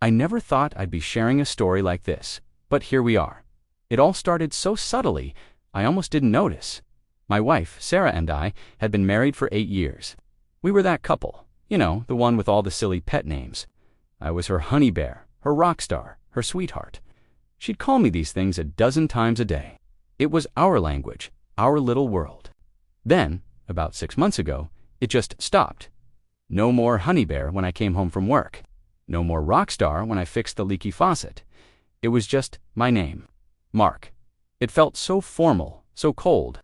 I never thought I'd be sharing a story like this, but here we are. It all started so subtly, I almost didn't notice. My wife, Sarah, and I had been married for 8 years. We were that couple, you know, the one with all the silly pet names. I was her honey bear, her rock star, her sweetheart. She'd call me these things a dozen times a day. It was our language, our little world. Then, about 6 months ago, it just stopped. No more honey bear when I came home from work. No more rock star when I fixed the leaky faucet. It was just my name, Mark. It felt so formal, so cold.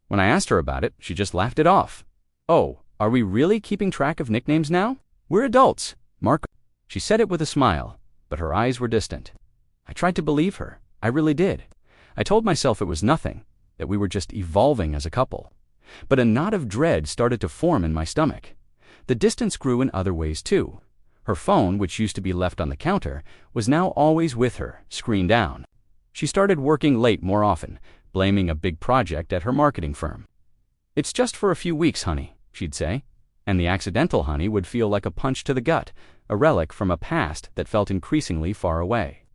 When I asked her about it, she just laughed it off. "Oh, are we really keeping track of nicknames now? We're adults, Mark." She said it with a smile, but her eyes were distant. I tried to believe her. I really did. I told myself it was nothing, that we were just evolving as a couple. But a knot of dread started to form in my stomach. The distance grew in other ways too. Her phone, which used to be left on the counter, was now always with her, screen down. She started working late more often, blaming a big project at her marketing firm. "It's just for a few weeks, honey," she'd say, and the accidental honey would feel like a punch to the gut, a relic from a past that felt increasingly far away.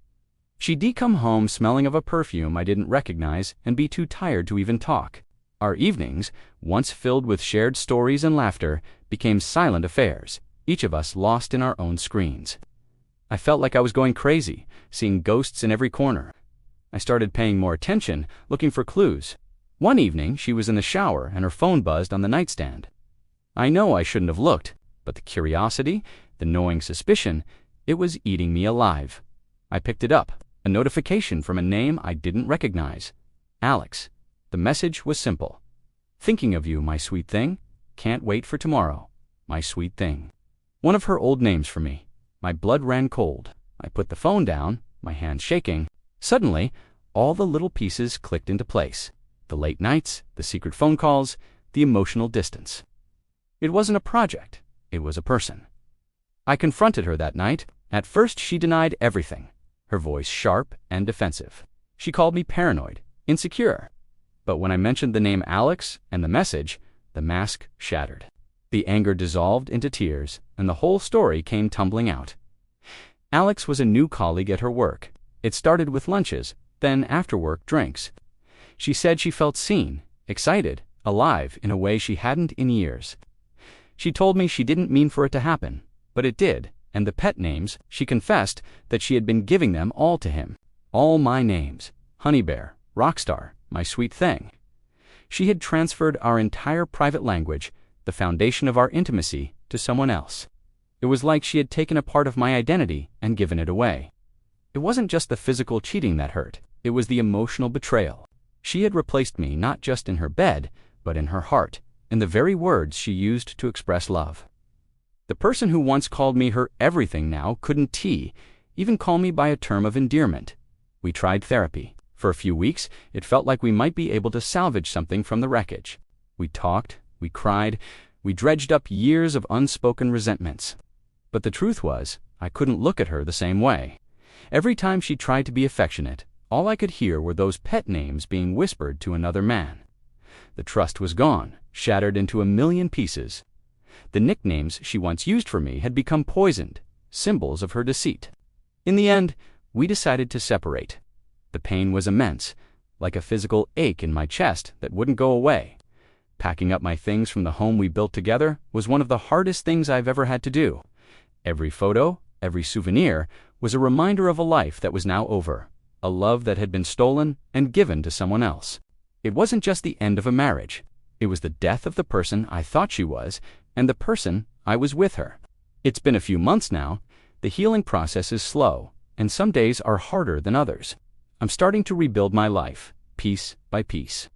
She'd come home smelling of a perfume I didn't recognize and be too tired to even talk. Our evenings, once filled with shared stories and laughter, became silent affairs, each of us lost in our own screens. I felt like I was going crazy, seeing ghosts in every corner. I started paying more attention, looking for clues. One evening, she was in the shower and her phone buzzed on the nightstand. I know I shouldn't have looked, but the curiosity, the gnawing suspicion, it was eating me alive. I picked it up, a notification from a name I didn't recognize. Alex. The message was simple. "Thinking of you, my sweet thing. Can't wait for tomorrow, my sweet thing." One of her old names for me. My blood ran cold. I put the phone down, my hands shaking. Suddenly, all the little pieces clicked into place. The late nights, the secret phone calls, the emotional distance. It wasn't a project. It was a person. I confronted her that night. At first, she denied everything, her voice sharp and defensive. She called me paranoid, insecure. But when I mentioned the name Alex and the message, the mask shattered. The anger dissolved into tears, and the whole story came tumbling out. Alex was a new colleague at her work. It started with lunches, then after-work drinks. She said she felt seen, excited, alive in a way she hadn't in years. She told me she didn't mean for it to happen, but it did, and the pet names, she confessed that she had been giving them all to him. All my names. Honey Bear, Rockstar, my sweet thing. She had transferred our entire private language, the foundation of our intimacy, to someone else. It was like she had taken a part of my identity and given it away. It wasn't just the physical cheating that hurt, it was the emotional betrayal. She had replaced me not just in her bed, but in her heart, in the very words she used to express love. The person who once called me her everything now couldn't even call me by a term of endearment. We tried therapy. For a few weeks, it felt like we might be able to salvage something from the wreckage. We talked, we cried, we dredged up years of unspoken resentments. But the truth was, I couldn't look at her the same way. Every time she tried to be affectionate, all I could hear were those pet names being whispered to another man. The trust was gone, shattered into a million pieces. The nicknames she once used for me had become poisoned, symbols of her deceit. In the end, we decided to separate. The pain was immense, like a physical ache in my chest that wouldn't go away. Packing up my things from the home we built together was one of the hardest things I've ever had to do. Every photo, every souvenir, was a reminder of a life that was now over, a love that had been stolen and given to someone else. It wasn't just the end of a marriage. It was the death of the person I thought she was, and the person I was with her. It's been a few months now. The healing process is slow, and some days are harder than others. I'm starting to rebuild my life, piece by piece.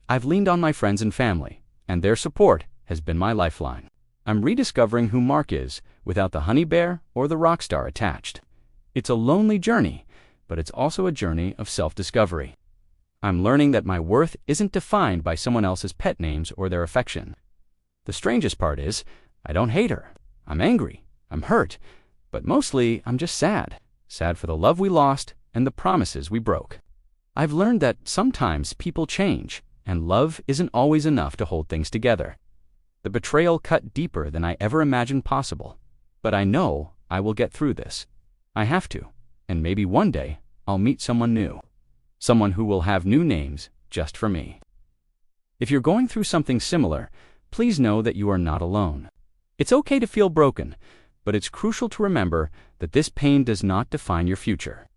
I've leaned on my friends and family, and their support has been my lifeline. I'm rediscovering who Mark is, without the honey bear or the rock star attached. It's a lonely journey, but it's also a journey of self-discovery. I'm learning that my worth isn't defined by someone else's pet names or their affection. The strangest part is, I don't hate her. I'm angry. I'm hurt. But mostly, I'm just sad. Sad for the love we lost and the promises we broke. I've learned that sometimes people change, and love isn't always enough to hold things together. The betrayal cut deeper than I ever imagined possible. But I know I will get through this. I have to, and maybe one day I'll meet someone new. Someone who will have new names just for me. If you're going through something similar, please know that you are not alone. It's okay to feel broken, but it's crucial to remember that this pain does not define your future.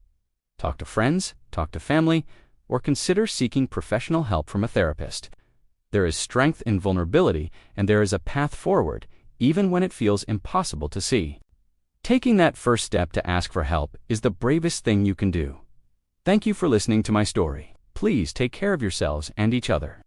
Talk to friends, talk to family, or consider seeking professional help from a therapist. There is strength in vulnerability, and there is a path forward, even when it feels impossible to see. Taking that first step to ask for help is the bravest thing you can do. Thank you for listening to my story. Please take care of yourselves and each other.